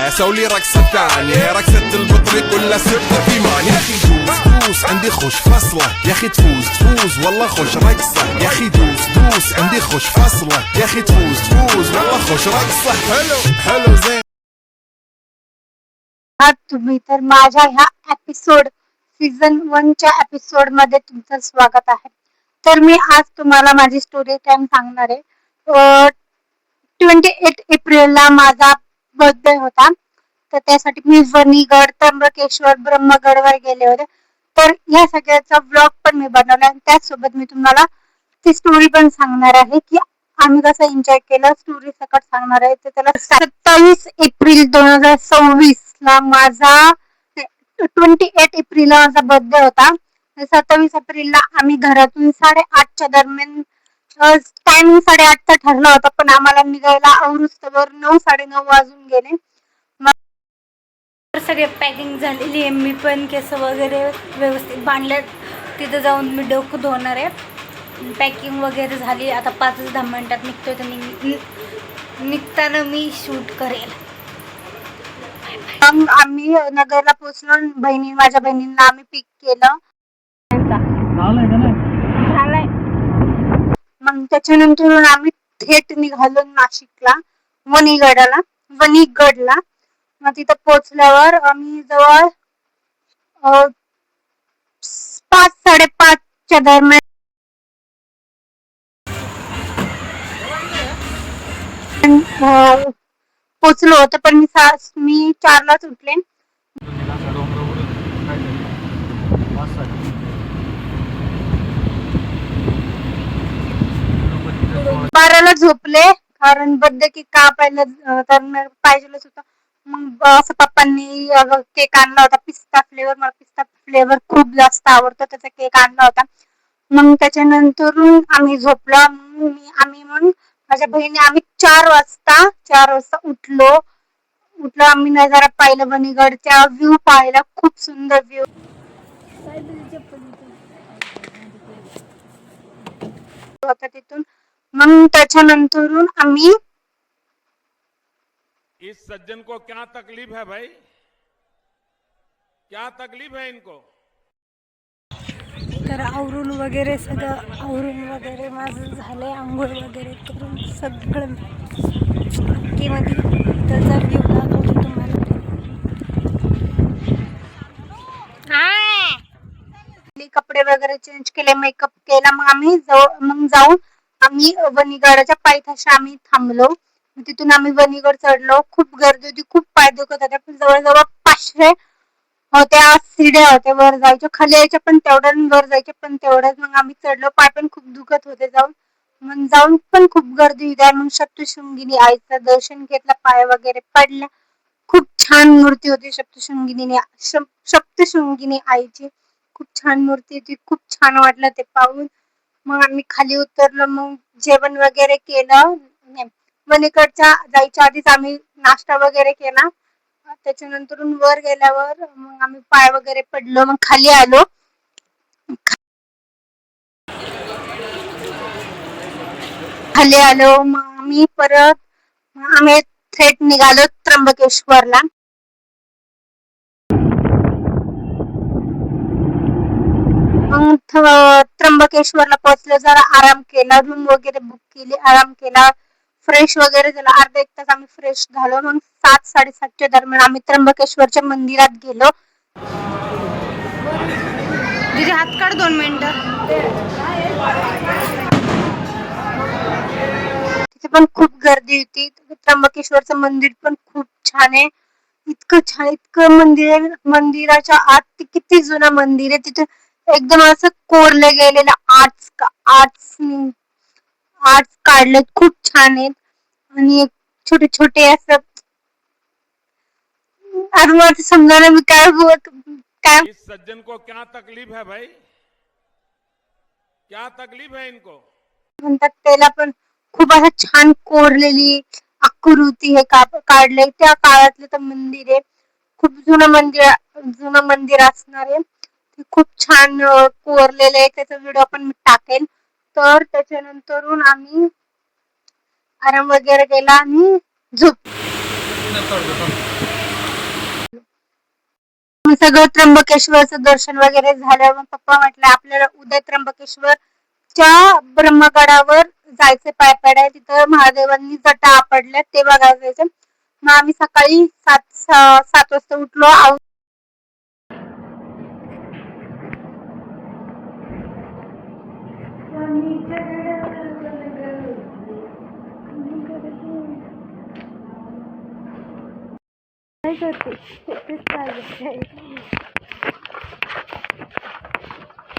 سوي لي رقصة ثانية، رقصة البطريق ولا سبت في ماني. يا اخي دوس دوس عندي خوش فصلة، يا اخي تفوز تفوز والله خوش رقصة. يا اخي دوس دوس عندي خوش فصلة، يا اخي تفوز تفوز والله خوش رقصة. حلو حلو زين. तुम्ही तर माझ्या ह्या एपिसोड सीझन 1 च्या एपिसोड मध्ये तुमचं स्वागत आहे. तर मी आज तुम्हाला माझी स्टोरी टाइम सांगणार आहे. 28 एप्रिलला माझा बर्थडे होता, तर त्यासाठी मी वणीगड, त्र्यंबकेश्वर, ब्रह्मगडवर गेले होते. तर या सगळ्याचा व्लॉग पण मी बनवला आणि त्याचसोबत मी तुम्हाला ती स्टोरी पण सांगणार आहे की आम्ही कसं एन्जॉय केलं. स्टोरी सकट सांगणार आहे. तर त्याला 27 एप्रिल 2026 ला माझा 28 एप्रिलला माझा बर्थडे होता. 27 एप्रिलला आम्ही घरातून 8:30च्या दरम्यान, टायमिंग 8:30चा ठरला होता, पण आम्हाला निघायला आवरुस्तवर 9-9:30 वाजून गेले. सगळे पॅकिंग झालेली आहे. मी पण केस वगैरे व्यवस्थित बांधले. तिथं जाऊन मी डोकं धुणार आहे. पॅकिंग वगैरे झाली. आता 5-10 मिनिटात निघतोय. तर निघताना मी शूट करेल. आम्ही नगरला पोहोचलो. माझ्या बहिणींना आम्ही पिक केलं. मग त्याच्यानंतर आम्ही थेट निघालो नाशिकला, वणीगडला. मग तिथं पोहोचल्यावर आम्ही जवळ 5-5:30च्या दरम्यान पोचलो होतो. पण मी 4लाच उठले. 12ला झोपले, कारण बर्थडे केक कापायला तर पाहिजेलच होतं. मग असं पप्पांनी केक आणला होता, पिस्ता फ्लेवर. मला पिस्ता फ्लेवर खूप जास्त आवडतो, त्याचा केक आणला होता. मग त्याच्यानंतर आम्ही झोपलो. मग माझ्या बहिणी आम्ही 4 वाजता उठलो. आम्ही नजारा पाहिलं, वणीगडचा व्ह्यू पाहिला. खूप सुंदर व्ह्यू होता तिथून. मग त्याच्यानंतर आम्ही इस सज्जन को क्या तकलीफ है भाई, क्या तकलीफ है इनको. तर आवरून वगैरे माझं झालंय. आंघोळ वगैरे करून सगळं मध्ये त्याचा व्ह्यू दाखवतो तुम्हाला. कपडे वगैरे चेंज केले, मेकअप केला. मग जाऊन आम्ही वणीगडाच्या पायथ्याशी आम्ही थांबलो. तिथून आम्ही वणीगड चढलो. खूप गर्दी होती, खूप पाय दुखत होते. पण जवळजवळ 500 होत्या शिड्या होत्या वर जायच्या. खाली यायच्या पण तेवढ्याच, वर जायच्या पण तेवढ्याच. मग आम्ही चढलो. पाय पण खूप दुखत होते जाऊन पण खूप गर्दी होती. मग सप्तशृंगी आईचं दर्शन घेतलं, पाय वगैरे पडले. खूप छान मूर्ती होती सप्तशृंगी आईची. खूप छान मूर्ती होती. खूप छान वाटलं ते पाहून. मग आम्ही खाली उतरलो. मग जेवण वगैरे केलं. वणीगडच्या जायच्या आधीच आम्ही नाश्ता वगैरे केला. त्याच्यानंतर वर गेल्यावर मग आम्ही पाय वगैरे पडलो. मग खाली आलो. मग आम्ही थेट निघालो त्र्यंबकेश्वरला. मग त्र्यंबकेश्वरला पोहोचलो. जरा आराम केला, रूम वगैरे बुक केली, आराम केला, फ्रेश वगैरे झाला. अर्धा 1 तास आम्ही फ्रेश झालो. मग 7-7:30च्या दरम्यान आम्ही त्र्यंबकेश्वरच्या मंदिरात गेलो. दीदी हात काढ 2 मिनिटं. तिथे पण खूप गर्दी होती. त्र्यंबकेश्वरचं मंदिर पण खूप छान आहे. इतकं छान, इतकं मंदिराच्या आत किती जुनं मंदिर आहे. तिथे एकदम असं कोरले गेलेलं आर्ट्स काढले, खूप छान आहेत. आणि छोटे छोटे असं आज समजायला मी काय इस सज्जन को क्या तकलीफ है भाई, क्या तकलीफ है इनको म्हणतात. त्याला पण खूप असं छान कोरलेली आकृती हे काढले. त्या काळातलं तर मंदिर आहे. खूप जुनं मंदिर असणार आहे. खूप छान कोरलेलं आहे. त्याचा व्हिडिओ पण मी टाकेल. तर त्याच्यानंतर आम्ही आराम वगैरे केला आणि झोप सगळं त्र्यंबकेश्वरचं दर्शन वगैरे झालं. मग पप्पा म्हटलं आपल्याला उद्या त्र्यंबकेश्वरच्या ब्रह्मगडावर जायचे पायपाड्या, तिथं महादेवांनी जटा आपडल्या ते बघायला जायचं. मग आम्ही सकाळी 7 वाजता उठलो.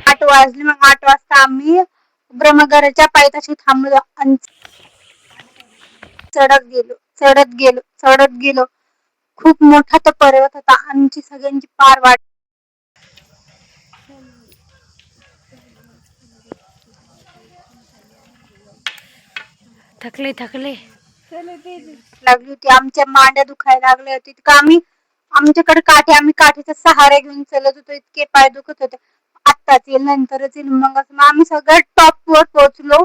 आठ वाजले. मग 8 वाजता आम्ही ब्रह्मगडाच्या पायथ्याशी थांबलो आणि चढत गेलो. खूप मोठा तो पर्वत होता. आमची सगळ्यांची पार वाट थकले लागली होती. आमच्या मांड्या दुखायला लागल्या होती. आमच्याकडे काठी, आम्ही काठीचा सहारा घेऊन चालत होतो. इतके पाय दुखत होते. आत्ताच येईल, नंतरच येईल. मग आम्ही सगळं टॉप वर पोहोचलो.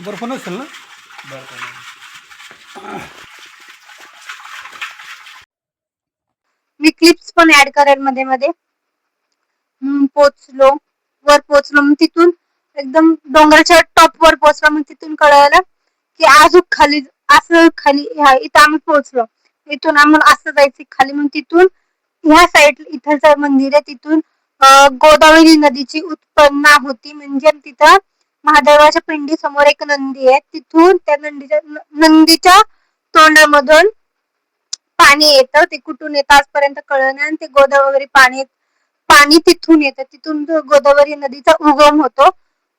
बर्फ नसेल ना? मी क्लिप्स पण ऍड करेल मध्ये मध्ये. पोचलो, वर पोचलो. मग तिथून एकदम डोंगराच्या टॉप वर पोचलो. मग तिथून कळलं की अजून खाली, असं खाली इथं आम्ही पोहोचलो. इथून आम्हाला असं जायचं खाली. मग तिथून ह्या साईड इथं मंदिर आहे, तिथून गोदावरी नदीची उत्पन्न होती. म्हणजे तिथं महादेवाच्या पिंडी समोर एक नंदी आहे. तिथून त्या नंदीच्या तोंडामधून पाणी येतं. ते कुठून येतं आजपर्यंत कळलं नाही. आणि ते गोदावरी पाणी तिथून येतं. तिथून गोदावरी नदीचा उगम होतो.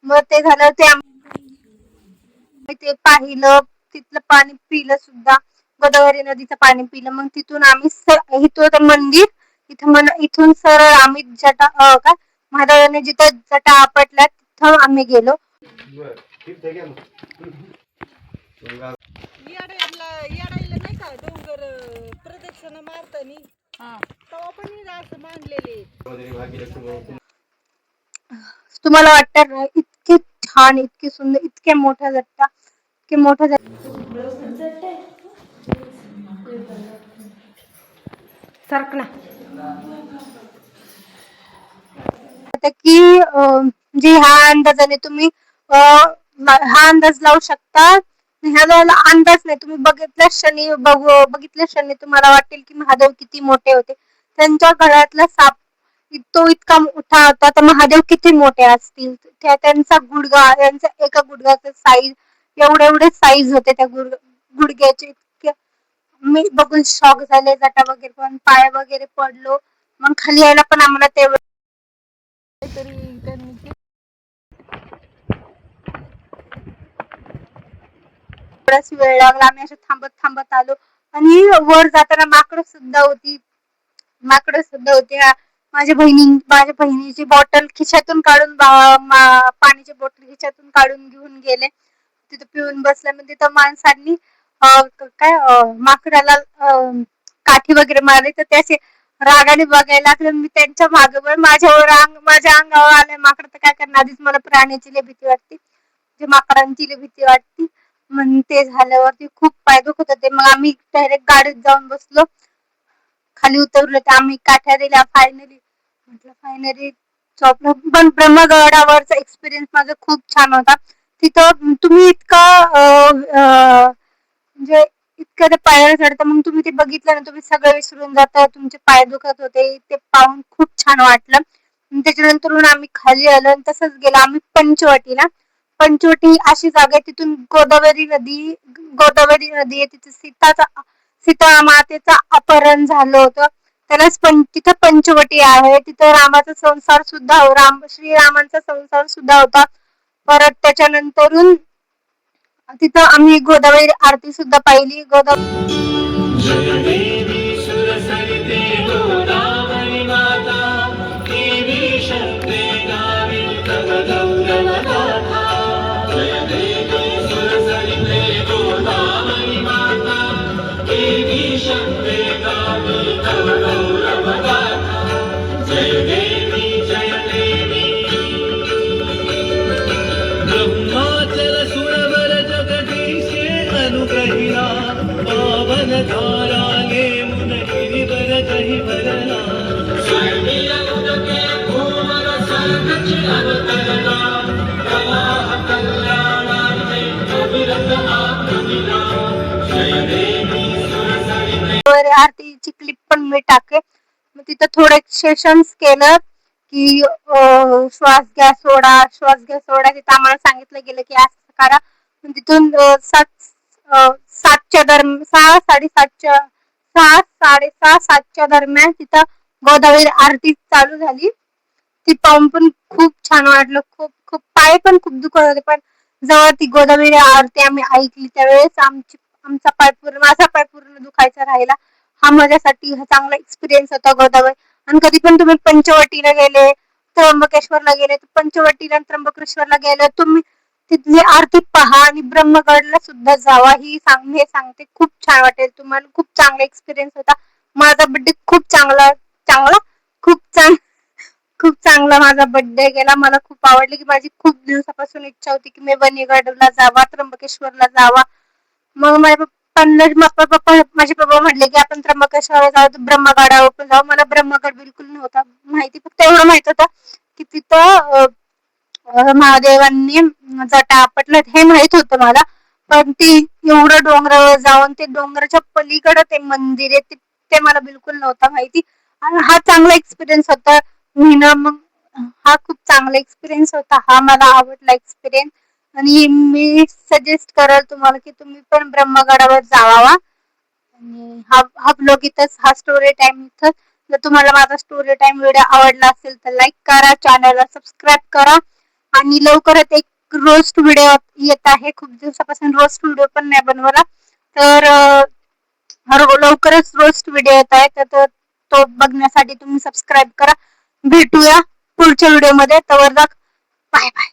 मग ते झालं, ते पाहिलं, तिथलं पाणी पिलं सुद्धा, गोदावरी नदीचं पाणी पिलं. मग तिथून आम्ही इथं मंदिर, इथून सरळ आम्ही महादेवाने जिथं जटा आपटल्या तिथं आम्ही गेलो. नाही का डोंगर प्रदक्षिणा मारताना तेव्हा पण असं मांडलेले. तुम्हाला वाटतं ना, इतके छान, इतके सुंदर, इतके मोठा जट्टा, सरकना की जे ह्या अंदाजाने तुम्ही हा अंदाज लावू शकता. ह्याला अंदाज नाही, तुम्ही बघितल्या क्षणी तुम्हाला वाटेल की महादेव किती मोठे होते. त्यांच्या गळ्यातला साप तो इतका मोठा होता, तर महादेव किती मोठे असतील. त्यांचा गुडघा, त्यांचा एका गुडघ्याचा साईज एवढे साईज होते त्या गुडघ्याचे. इतके मी बघून शॉक झाले. जटा वगैरे पण, पाय वगैरे पडलो. मग खाली यायला पण आम्हाला तेवढं थोडाच वेळ लागला. आम्ही असे थांबत आलो. आणि वर जाताना माकडं सुद्धा होती. माझ्या बहिणीची बॉटल खिशातून काढून, पाण्याची बॉटल खिशातून काढून घेऊन गेले. तिथं पिऊन बसल्या. म्हणजे तिथं माणसांनी माकडाला काठी वगैरे मारली, तर त्याचे रागाने बघायला लागले. मी त्यांच्या मागे, माझ्या अंगावर आले माकड, तर काय करणार. आधीच मला प्राण्याची लय भीती वाटते, जे माकडांची लय भीती वाटते. मग ते झाल्यावरती खूप पाय दुखत होते. मग आम्ही डायरेक्ट गाडीत जाऊन बसलो. खाली उतरलो, तर आम्ही काठ्या दिल्या. फायनली पण ब्रह्मगडावरचा एक्सपिरियन्स माझा खूप छान होता. तिथं तुम्ही म्हणजे इतकं पायऱ्या चढता, मग तुम्ही ते बघितलं ना, तुम्ही सगळं विसरून जाता. तुमचे पाय दुखत होते, ते पाहून खूप छान वाटलं. त्याच्यानंतर आम्ही खाली आलो. तसंच गेलो आम्ही पंचवटीला. पंचवटी ही अशी जागा आहे, तिथून गोदावरी नदी आहे. तिथे सीता मातेचं अपहरण झालं होतं. त्यालाच तिथं पंचवटी आहे. तिथं रामाचा संसार सुद्धा, श्रीरामांचा संसार सुद्धा होता. परत त्याच्यानंतरून तिथं आम्ही गोदावरी आरती सुद्धा पाहिली. ब्रह्माचल सुरवर जगदीशे अनुग्रहिणा पावन धारा ये मुन गिरिवर कहि भरना स्वर्गीय उदके भूवर सर्गच अवतरना प्रवाह कल्याणार्थे अविरत आत्मविना जय देवी सुरसरिते वगैरे आरतीची क्लिप पण मी टाकेल. मग तिथं थोडे सेशन्स केलं की श्वास घ्या सोडा, श्वास घ्या सोडा. तिथं आम्हाला सांगितलं गेलं की असं करा. तिथून 7:30 7:30 दरम्यान तिथं गोदावरी आरती चालू झाली. ती पाहून पण खूप छान वाटलं. खूप खूप पाय पण खूप दुखत होते, पण जेव्हा ती गोदावरी आरती आम्ही ऐकली त्यावेळेस माझा पाय पूर्ण दुखायचा राहिला. हा माझ्यासाठी चांगला एक्सपिरियन्स होता गोदावरी. आणि कधी पण तुम्ही पंचवटीला गेले, त्र्यंबकेश्वरला गेले, पंचवटीला आणि त्र्यंबकेश्वरला गेले, तुम्ही तिथली आरती पहा आणि ब्रह्मगडला सुद्धा जावा. हे सांगते, खूप छान वाटेल तुम्हाला. खूप चांगला एक्सपिरियन्स होता. माझा बर्थडे खूप चांगला माझा बर्थडे गेला. मला खूप आवडले की माझी खूप दिवसापासून इच्छा होती की मी बनीगडला जावा, त्र्यंबकेश्वरला जावा. मग माझे पप्पा म्हटले की आपण त्र्यंबकेश्वरला जाऊ, ब्रह्मगडावर पण जाऊ. मला ब्रह्मगड बिलकुल नव्हता माहिती, फक्त एवढं माहित होतं की तिथं महादेवांनी जटा आपटलं, हे माहित होतं मला. पण ती एवढं डोंगरावर जाऊन ते डोंगराच्या पलीकडे ते मंदिर आहे ते मला बिलकुल नव्हतं माहिती. आणि हा चांगला एक्सपिरियन्स होता. मग हा खूप चांगला एक्सपिरियन्स होता. हा मला आवडला एक्सपिरियन्स. आणि मी सजेस्ट करेल तुम्हाला की तुम्ही पण ब्रह्मगडावर जावा. आणि हा ब्लॉग इथंच, हा स्टोरी टाइम इथंच. जर तुम्हाला माझा स्टोरी टाइम व्हिडिओ आवडला असेल तर लाईक करा, चॅनलला सबस्क्राईब करा. आणि लवकरच एक रोस्ट व्हिडिओ येत आहे. खूप दिवसापासून रोस्ट व्हिडिओ पण नाही बनवला, तर लवकरच रोस्ट व्हिडिओ येत आहे. तर तो बघण्यासाठी तुम्ही सबस्क्राईब करा. भेटूया पुढच्या व्हिडिओ मध्ये. तोवर बाय बाय.